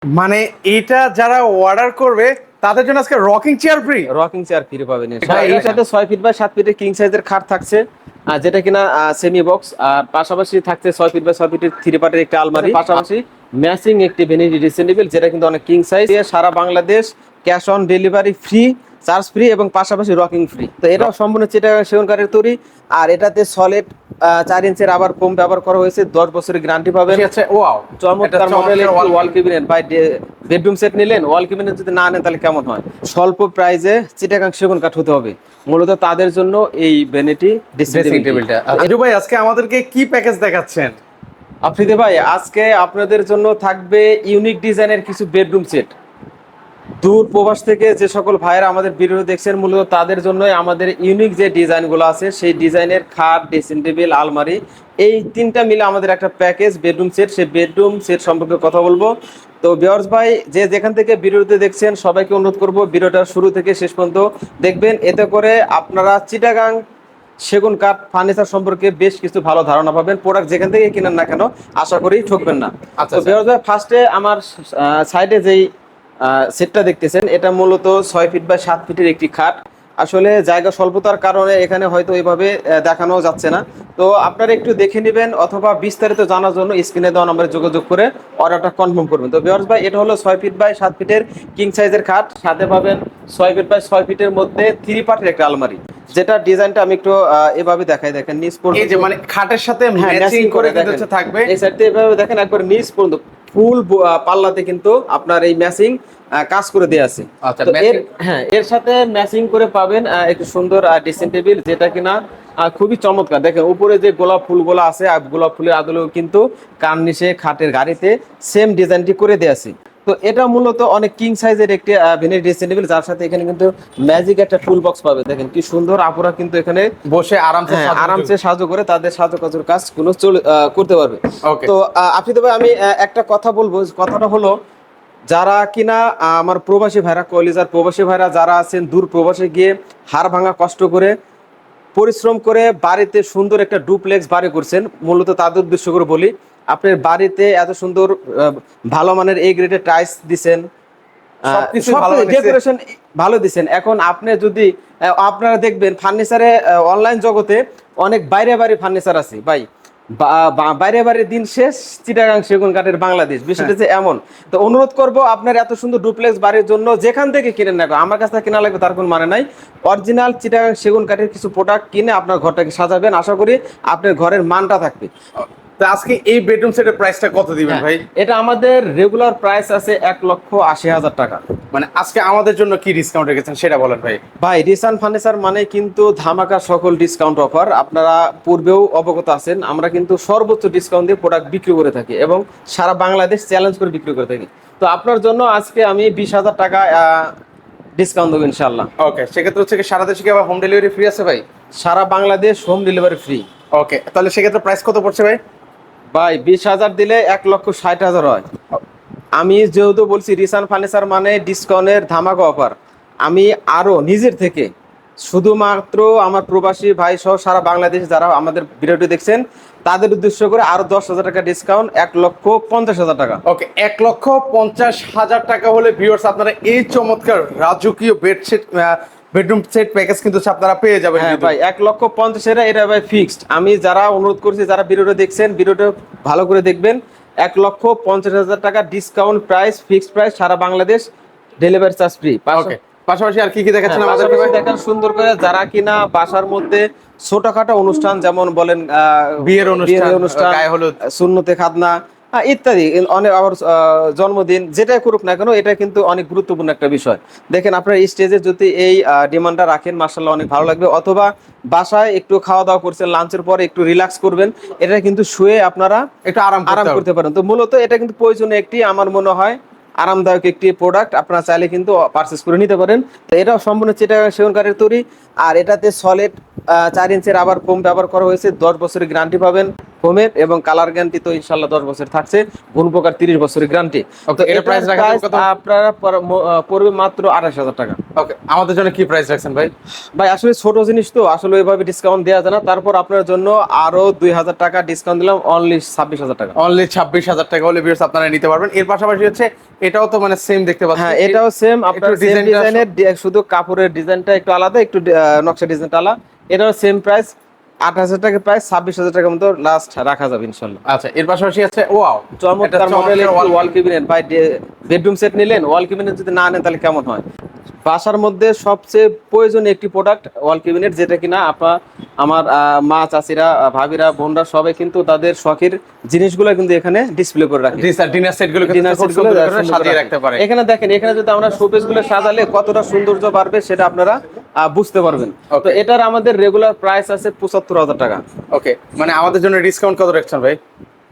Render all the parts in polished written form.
মানে এটা যারা অর্ডার করবে তাদের জন্য আজকে rocking chair free. Rocking chair free পাবেন। এর সাথে 6 ফিট বাই 7 ফিটের কিং সাইজের খাট থাকছে, যেটা কিনা সেমি বক্স। আর পাশাপাশি থাকছে 6 ফিট বাই 6 ফিটের 3 পার্টের একটা আলমারি, পাশাপাশি ম্যাচিং একটি ভ্যানিটি ড্রেসিং টেবিল, যেটা কিন্তু অনেক কিং সাইজ। সারা Bangladesh cash on delivery free, charge free এবং পাশাপাশি রকিং ফ্রি। তো এটাও সম্পূর্ণ চিটাগাং সেগুন কাঠের তৈরি। আর এটাতে সলিড 4 ইঞ্চের আবার ফোম ব্যবহার করা হয়েছে, 10 বছরের গ্যারান্টি পাবেন। ওয়াও, চমৎকার মডেলের wall cabinet by bedroom set নিলেন, ওয়াল ক্যাবিনেট যদি না নেন তাহলে কেমন হয়? স্বল্প প্রাইসে চিটাগাং সেগুন কাঠ হতে হবে, মূলত তাদের জন্য এই ভ্যানিটি ড্রেসিং টেবিলটা। আজু ভাই আজকে আমাদেরকে কি প্যাকেজ দেখাচ্ছেন? আফ্রিদি ভাই, আজকে আপনাদের জন্য থাকবে ইউনিক ডিজাইনের কিছু বেডরুম সেট। দূর প্রবাস থেকে যে সকল ভাইয়েরা আমাদের ভিডিও দেখছেন, মূলত তাদের জন্যই আমাদের ইউনিক যে ডিজাইনগুলো আছে, সেই ডিজাইনের খাট, ড্রেসিং টেবিল, আলমারি, এই তিনটা মিলে আমাদের একটা প্যাকেজ বেডরুম সেট। সেই বেডরুম সেট সম্পর্কে কথা বলবো। তো ভিউয়ার্স ভাই, যে যেখান থেকে ভিডিওতে দেখছেন, সবাইকে অনুরোধ করব ভিডিওটা শুরু থেকে শেষ পর্যন্ত দেখবেন। এতে করে আপনারা চিটাগাং সেগুন কাঠ ফার্নিচার সম্পর্কে বেশ কিছু ভালো ধারণা পাবেন। প্রোডাক্ট যেখান থেকে কিনেন না কেন, আশা করি ঠকবেন না। আচ্ছা, তো ভিউয়ার্স ভাই, ফার্স্টে আমার সাইডে যেই সেটটা দেখতেছেন, এটা মূলত 6 ফিট বাই 7 ফিটের একটি খাট। আসলে জায়গা স্বল্পতার কারণে এখানে হয়তো এইভাবে দেখানো যাচ্ছে না। তো আপনারা একটু দেখে নেবেন, অথবা বিস্তারিত জানার জন্য স্ক্রিনে দেওয়া নম্বরে যোগাযোগ করে অর্ডারটা কনফার্ম করবেন। তো ভিউয়ার্স ভাই, এটা হলো 6 ফিট বাই 7 ফিটের কিং সাইজের খাট। সাথে পাবেন 6 ফিট বাই 6 ফিটের মধ্যে 3 পার্টের একটা আলমারি, যেটা ডিজাইনটা আমি একটু এভাবে দেখাই। দেখেন নিচ পর্যন্ত, এই যে মানে খাটের সাথে ম্যাচিং করে কিন্তু থাকবে। এই সাইডটা এভাবে দেখেন, একবার নিচ পর্যন্ত ফুল পাল্লাতে কিন্তু আপনার এই ম্যাচিং কাজ করে দেয়া আছে। আচ্ছা, তো এর সাথে ম্যাচিং করে পাবেন একটু সুন্দর ড্রেসিং টেবিল, যেটা কিনা খুবই চমৎকার। দেখেন উপরে যে গোলাপ ফুলগুলো আছে, গোলাপ ফুলের আদলেও কিন্তু কার্নিশে খাটের গাড়িতে সেম ডিজাইনটি করে দেয়া আছে। তো এটা মূলত অনেক কিং সাইজের একটি ভ্যানিটি ড্রেসিং টেবিল, যার সাথে এখানে কিন্তু ম্যাজিক একটা টুল বক্স পাবে। দেখেন কি সুন্দর, আপুরা কিন্তু এখানে বসে আরামসে সাহায্য করে তাদের সাহায্য কাজের কাজগুলো করতে পারবে। তো আপনি তবে আমি একটা কথা বলবো, কথাটা হলো, যারা কিনা আমার প্রবাসী ভাইরা, কলিজার প্রবাসী ভাইরা যারা আছেন, দূর প্রবাসে গিয়ে হাড় ভাঙা কষ্ট করে পরিশ্রম করে বাড়িতে সুন্দর একটা ডুপ্লেক্স বাড়ি করছেন, মূলত তাদের উদ্দেশ্য করে বলি, আপনার বাড়িতে এত সুন্দর ভালো মানের এ গ্রেডের টাইলস দিছেন, ডেকোরেশন ভালো দিচ্ছেন। এখন আপনি যদি আপনারা দেখবেন ফার্নিচারে অনলাইন জগতে অনেক বাইরে বাইরে ফার্নিচার আছে ভাই, বাইরে বাইরে দিন শেষ চিটাগাং সেগুন কাঠের বাংলাদেশ, বিষয়টা যে এমন। তো অনুরোধ করব, আপনার এত সুন্দর ডুপ্লেক্স বাড়ির জন্য যেখান থেকে কিনেন না, আমার কাছে কেনা লাগবে তার কোনো মানে নাই। অরিজিনাল চিটাগাং সেগুন কাঠের কিছু প্রোডাক্ট কিনে আপনার ঘরটাকে সাজাবেন, আশা করি আপনার ঘরের মানটা থাকবে। তো আজকে এই বেডরুম সেটের প্রাইসটা কত দিবেন ভাই? এটা আমাদের রেগুলার প্রাইস আছে 1,80,000 টাকা। মানে আজকে আমাদের জন্য কি ডিসকাউন্ট রেখেছেন সেটা বলেন ভাই। ভাই, রিসান ফার্নিচার মানে কিন্তু ধামাকা সকল ডিসকাউন্ট অফার। আপনারা পূর্বেও অবগত আছেন, আমরা কিন্তু সর্বোচ্চ ডিসকাউন্ট দিয়ে প্রোডাক্ট বিক্রি করে থাকি এবং সারা বাংলাদেশ চ্যালেঞ্জ করে বিক্রি করে থাকি। তো আপনার জন্য আজকে আমি 20,000 টাকা ডিসকাউন্ট দেবো ইনশাল্লাহ। ওকে, সেক্ষেত্রে হচ্ছে কি সারা দেশে কি আবার হোম ডেলিভারি ফ্রি আছে ভাই? সারা বাংলাদেশ হোম ডেলিভারি ফ্রি। ওকে, তাহলে সেক্ষেত্রে প্রাইস কত পড়ছে ভাই? ভাই 20,000 দিলে 1,60,000 হয়। আমি যেহেতু বলছি রিসান ফার্নিচার মানে ডিসকাউন্টের ধামাকা অফার, আমি আরো নিজের থেকে শুধুমাত্র আমার প্রবাসী ভাই সহ সারা বাংলাদেশ যারা আমাদের ভিডিওটি দেখছেন, তাদের উদ্দেশ্য করে আরো 10,000 টাকা ডিসকাউন্ট, 1,50,000 টাকা। ওকে, 1,50,000 টাকা হলে ভিউয়ার্স আপনারা এই চমৎকার রাজকীয় বেডরুম সেট প্যাকেজ কিন্তু আপনারা পেয়ে যাবেন। হ্যাঁ ভাই, 1,50,000 এটা ভাই ফিক্সড। আমি যারা অনুরোধ করছি, যারা ভিডিওটা দেখছেন, ভিডিওটা ভালো করে দেখবেন। 1,50,000 টাকা ডিসকাউন্ট প্রাইস, ফিক্সড প্রাইস, সারা বাংলাদেশ ডেলিভারি চার্জ ফ্রি। ওকে, পাশাপাশি আর কি দেখাচ্ছেন আমাদের? দেখেন সুন্দর করে, যারা কিনা বাসার মধ্যে ছোটখাটো অনুষ্ঠান, যেমন বলেন বিয়ের অনুষ্ঠান, গায়ে হলুদ, সুন্নতে খাতনা ইত্যাদি, অনেক আবার জন্মদিন, যেটাই করুক না কেন, এটা কিন্তু অনেক গুরুত্বপূর্ণ একটা বিষয়। দেখেন আপনার স্টেজে যদি এই ডিমান্ডটা রাখেন, মাশাআল্লাহ অনেক ভালো লাগবে। অথবা বাসায় একটু খাওয়া দাওয়া করছেন, লাঞ্চের পরে একটু রিল্যাক্স করবেন, এটা কিন্তু শুয়ে আপনারা একটু আরাম করতে পারেন। তো মূলত এটা কিন্তু প্রয়োজনীয় একটি, আমার মনে হয় আরামদায়ক একটি প্রোডাক্ট, আপনারা চাইলে কিন্তু পারচেস করে নিতে পারেন। তো এটাও সম্পূর্ণ চিটাগাং সেগুন কাঠের তৈরি, আর এটাতে সলিড 4 ইঞ্চের আবার ফোম ব্যবহার করা হয়েছে, 10 বছরের গ্যারান্টি পাবেন ফোমের, এবং কালার গ্যারান্টি তো ইনশাল্লাহ 10 বছর থাকছে, কোন প্রকার 30 বছরের গ্যারান্টি। তো এটা এটার প্রাইস রাখা প্রাইস কত? আপনারা পড়বে মাত্র 28,000 টাকা। ওকে, আমাদের জন্য কি প্রাইস রাখছেন ভাই? ভাই আসলে ছোট জিনিস তো আসলে ওইভাবে ডিসকাউন্ট দেওয়া যায় না, তারপর আপনার জন্য আরো 2,000 টাকা ডিসকাউন্ট দিলাম, অনলি 26,000 টাকা। অনলি 26,000 টাকা হলে ভিউয়ার্স আপনারা নিতে পারবেন। এর পাশাপাশি হচ্ছে এটাও তো মানে সেম দেখতে পাচ্ছেন। হ্যাঁ, এটাও সেম আপনার একটু সেম ডিজাইনটা ডিজাইনের, শুধু কাপড়ের ডিজাইনটা একটু আলাদা, একটু নকশা ডিজাইনটা আলাদা। এটাও সেম প্রাইস 28,000 টাকা, প্রাইস 26,000 টাকার মতো লাস্ট রাখা যাবে ইনশাল্লাহ। আচ্ছা, এর পাশাপাশি আছে ওয়াও চমৎকার মডেলের ওয়াল ক্যাবিনেট, ভাই বেডরুম সেট নিলেন, ওয়াল ক্যাবিনেট যদি না নেন তাহলে কেমন হয়? বাসার মধ্যে সবচেয়ে প্রয়োজনীয় একটি প্রোডাক্ট ওয়াল ক্যাবিনেট, যেটা কিনা আমার মা, চাচিরা, ভাবিরা, বোনরা সবাই কিন্তু তাদের শখের জিনিসগুলো কিন্তু এখানে ডিসপ্লে করে রাখে। ডিনার সেটগুলো ডিনার খুব সেটগুলো সুন্দর করে সাজিয়ে রাখতে পারে। এখানে দেখেন, এখানে যদি আমরা শোপিস গুলো সাজালে কতটা সৌন্দর্য বাড়বে সেটা আপনারা বুঝতে পারবেন। তো এটার আমাদের রেগুলার প্রাইস আছে 75,000 টাকা। ওকে, মানে আমাদের জন্য ডিসকাউন্ট কত রাখছেন ভাই?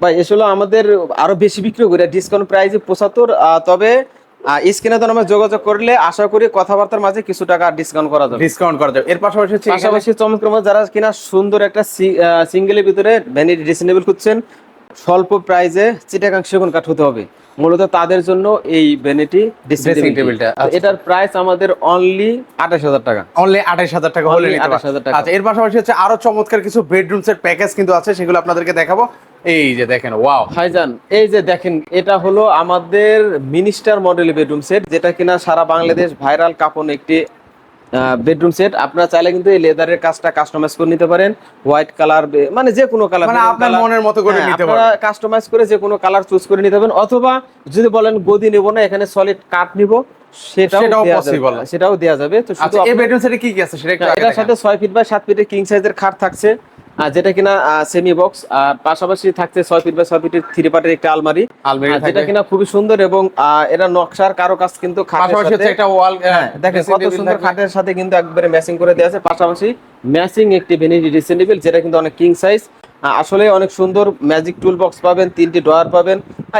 ভাই আসলে আমাদের আরো বেশি বিক্রি করে ডিসকাউন্ট প্রাইসে 75, তবে স্ক্রিনে তো আমরা যোগাযোগ করলে আশা করি কথাবার্তার মাঝে কিছু টাকা ডিসকাউন্ট করা যাবে। ডিসকাউন্ট করা যাবে। এর পাশাপাশি হচ্ছে পাশাপাশি চমৎকার মধ্যে যারা কিনা সুন্দর একটা সিঙ্গেলের ভিতরে ভ্যানিটি রিজনেবল খুঁজছেন, স্বল্প প্রাইসে চিটাগাং সেগুন কাঠ হতে হবে, মূলত তাদের জন্য এই ভ্যানিটি ড্রেসিং টেবিলটা। এটার প্রাইস আমাদের অনলি 28,000 টাকা। অনলি 28,000 টাকা হলে নিতে পারবেন। 28,000 টাকা। আচ্ছা, এর পাশাপাশি হচ্ছে আরো চমৎকার কিছু বেডরুম সেট প্যাকেজ কিন্তু আছে, সেগুলো আপনাদেরকে দেখাবো। এই যে দেখেন, ওয়াও ভাইজান, এই যে দেখেন, এটা হলো আমাদের মিনিস্টার মডেলের বেডরুম সেট, যেটা কিনা সারা বাংলাদেশ ভাইরাল কাপন একটি বেডরুম সেট। আপনারা চাইলে কিন্তু এই লেদারের কাজটা কাস্টমাইজ করে নিতে পারেন, হোয়াইট কালার, মানে যে কোনো কালার, মানে আপনার মনের মতো করে নিতে পারবেন। আপনারা কাস্টমাইজ করে যে কোনো কালার চুজ করে নিতে পারবেন, অথবা যদি বলেন গদি নেব না, এখানে সলিড কাঠ নিব, সেটাও পসিবল, সেটাও দেওয়া যাবে। তো শুধু এই বেডরুম সেটে কি কি আছে সেটা একটু আগে এটার সাথে 6 ফিট বাই 7 ফিটের কিং সাইজের খাট থাকছে, যেটা কিনা সেমি বক্স, আর পাশাপাশি থাকছে 6 ফিট বাই 6 ফিটের 3 পার্টের একটা আলমারি, যেটা কিনা খুবই সুন্দর, এবং এটা নকশার কারো কাজ কিন্তু খাটের সাথে একটা ওয়াল, দেখেন কত সুন্দর, খাটের সাথে কিন্তু একবারে ম্যাচিং করে দেওয়া আছে। পাশাপাশি ম্যাচিং একটি ভ্যানিটি ড্রেসিং টেবিল, যেটা কিন্তু অনেক কিং সাইজ, আসলে অনেক সুন্দর। ম্যাজিক টুল বক্স পাবেন, 3টি ড্রয়ার পাবেন,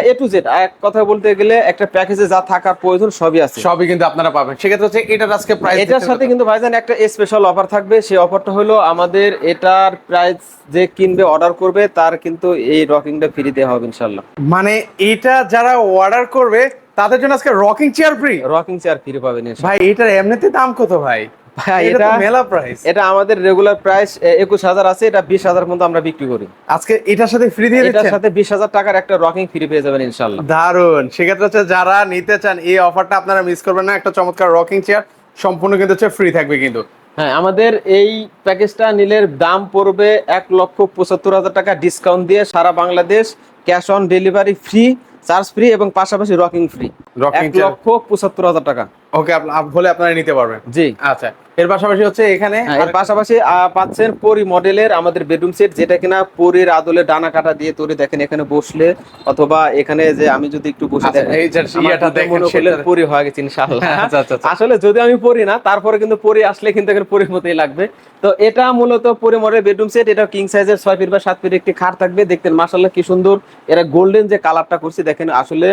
এ টু জেড। এক কথা বলতে গেলে একটা প্যাকেজে যা থাকার প্রয়োজন সবই আছে, সবই কিন্তু আপনারা পাবেন। সেক্ষেত্রে হচ্ছে এটার আজকে প্রাইস, এটার সাথে কিন্তু ভাইজান একটা স্পেশাল অফার থাকবে। সেই অফারটা হলো আমাদের এটার প্রাইস যে কিনবে, অর্ডার করবে, তার কিন্তু এই রকিংটা ফ্রি দেওয়া হবে ইনশাআল্লাহ। মানে এটা যারা অর্ডার করবে তাদের জন্য আজকে rocking chair free. Rocking chair free পাবেন ভাই এটার এমনিতে দাম কত ভাই? ভাই এটা তো মেলা প্রাইস। এটা আমাদের রেগুলার প্রাইস 21,000 আছে, এটা 20,000 পর্যন্ত আমরা বিক্রি করি। আজকে এটার সাথে ফ্রি দিয়ে দিচ্ছেন? এটার সাথে 20,000 টাকার একটা রকিং ফ্রি পেয়ে যাবেন ইনশাআল্লাহ। দারুন। সেক্ষেত্রে হচ্ছে যারা নিতে চান এই অফারটা আপনারা মিস করবেন না। একটা চমৎকার রকিং চেয়ার সম্পূর্ণ কিন্তু হচ্ছে ফ্রি থাকবে কিন্তু। হ্যাঁ, আমাদের এই প্যাকেজটা নিলে দাম পড়বে 1,75,000 টাকা ডিসকাউন্ট দিয়ে, সারা Bangladesh cash on delivery free, charge free, এবং পাশাপাশি রকিং ফ্রি, 1,75,000 টাকা। ওকে, বলে আপনারা নিতে পারবেন। জি আচ্ছা, এর পাশাপাশি হচ্ছে এখানে এর পাশাপাশি পাচ্ছেন পরি মডেলের আমাদের বেডরুম সেট, যেটা কিনা পরির আদলে ডানা কাটা দিয়ে তৈরি। দেখেন এখানে বসলে, অথবা এখানে যে আমি যদি একটু বসে দেখেন, এই যে ইয়াটা দেখেন, সেটা পরি হয়ে গেছে ইনশাআল্লাহ। আচ্ছা। আসলে যদি আমি পরি না, তারপরে কিন্তু পরি আসলে কিন্তু এখানে পরির মতোই লাগবে। তো এটা মূলত পরি মডেল বেডরুম সেট, এটা কিং সাইজের 6 ফিট বা 7 ফিট একটি খাট থাকবে। দেখতেন মাশাআল্লাহ কি সুন্দর, এরা গোল্ডেন যে কালারটা করছে দেখেন, আসলে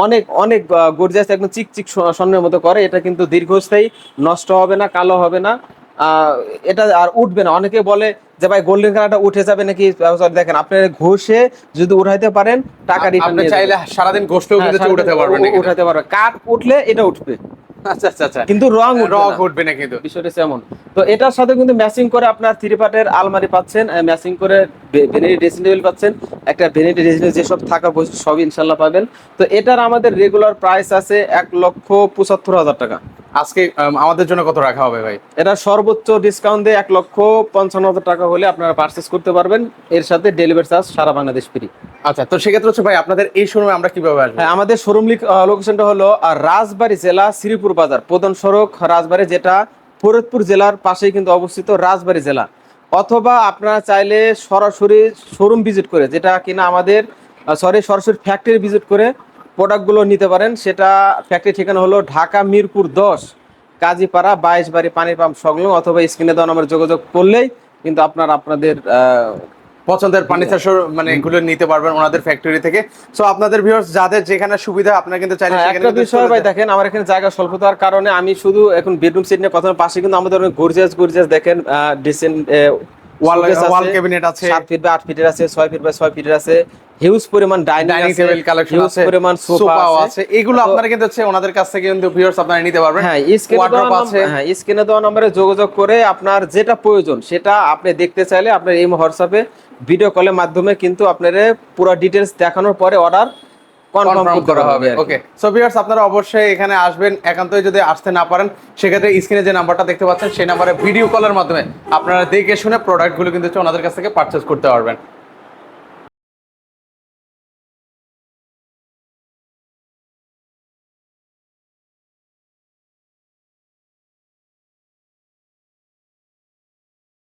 অনেক অনেক গর্জিয়াস, একদম চিকচিক স্বর্ণের মতো করে। এটা কিন্তু দীর্ঘস্থায়ী, নষ্ট হবে না, কালো হবে না, এটা আর উঠবে না। অনেকে বলে যে ভাই গোল্ডেন কালারটা উঠে যাবে নাকি, দেখেন আপনি ঘষে যদি উঠাইতে পারেন টাকা রিটার্ন নিয়ে চাইলে সারাদিন ঘষলেও কিন্তু উঠাতে পারবেন, উঠাতে পারবে। কাঠ উঠলে এটা উঠবে, আচ্ছা, কিন্তু রং উঠবে না কিন্তু, বিষয়টা এমন। তো এটার সাথে কিন্তু ম্যাচিং করে আপনার 3 পার্টের আলমারি পাচ্ছেন, ম্যাচিং করে ভ্যানিটি ড্রেসিং টেবিল পাচ্ছেন, একটা ভ্যানিটি ড্রেসিং টেবিল যেসব থাকার বস্তু সবই ইনশাআল্লাহ পাবেন। তো এটার আমাদের রেগুলার প্রাইস আছে 1,75,000 টাকা। আজকে আমাদের জন্য কত রাখা হবে ভাই? এটা সর্বোচ্চ ডিসকাউন্ট দিয়ে 1,55,000 টাকা হলে আপনারা পারচেজ করতে পারবেন, এর সাথে ডেলিভারি চার্জ সারা বাংলাদেশ ফ্রি। আচ্ছা, তো সেক্ষেত্রে হচ্ছে ভাই আপনাদের এই শোরুমে আমরা কিভাবে আসবো? হ্যাঁ, আমাদের শোরুম লোকেশনটা হলো রাজবাড়ী জেলা, শ্রীপুর বাজার, প্রধান সড়ক রাজবাড়ী, যেটা ফরিদপুর জেলার পাশেই কিন্তু অবস্থিত রাজবাড়ী জেলা। অথবা আপনারা চাইলে সরাসরি শোরুম ভিজিট করে, যেটা কিনা আমাদের সরাসরি ফ্যাক্টরি ভিজিট করে প্রোডাক্টগুলো নিতে পারেন। সেটা ফ্যাক্টরি ঠিকানা হলো ঢাকা মিরপুর 10 কাজীপাড়া 22 বাড়ি পানির পাম্প সংলগ্ন, অথবা স্ক্রিনে দেওয়া নাম্বারে যোগাযোগ করলেই কিন্তু আপনাদের পছন্দের ফার্নিচার মানে এগুলো নিতে পারবেন ওনাদের ফ্যাক্টরি থেকে। সো আপনাদের ভিউয়ার্স যাদের যেখানে সুবিধা আপনারা কিন্তু চাইলে হ্যাঁ, সেখানে একটা কিন্তু বিষয় চলে ভাই যেতে- দেখেন, আমার এখানে জায়গা স্বল্পতার কারণে আমি শুধু এখন বেডরুম সেট নিয়ে কথা বলবো। পাশে কিন্তু আমাদের অনেক গর্জিয়াস দেখেন ডিসেন্ট ওয়াল ক্যাবিনেট আছে, 7 ফিট বা 8 ফিটের আছে, 6 ফিট বা 6 ফিটের আছে, হিউজ পরিমাণ dining dining table collection huge আছে, পরিমাণ সোফাও সোফা আছে। এগুলো তো- আপনারা কিন্তু হচ্ছে ওনাদের কাছ থেকে কিন্তু ভিউয়ার্স আপনারা নিতে পারবেন। হ্যাঁ, ওয়ার্ড্রপ আছে। স্ক্রিনে দেওয়া নম্বরে যোগাযোগ করে আপনার যেটা প্রয়োজন সেটা আপনি দেখতে চাইলে আপনার এই হোয়াটসঅ্যাপে ভিডিও কলের মাধ্যমে কিন্তু আপনার পুরো ডিটেলস দেখানোর পরে অর্ডার কনফার্ম কনফার্ম করতে করা হবে। হবে। ওকে, সো ভিউয়ার্স আপনারা অবশ্যই এখানে আসবেন। একান্তই যদি আসতে না পারেন সেক্ষেত্রে স্ক্রিনে যে নাম্বারটা দেখতে পাচ্ছেন সেই নাম্বারে ভিডিও কলের মাধ্যমে আপনারা দেখে শুনে প্রোডাক্টগুলো কিন্তু হচ্ছে ওনাদের কাছ থেকে পারচেজ করতে পারবেন।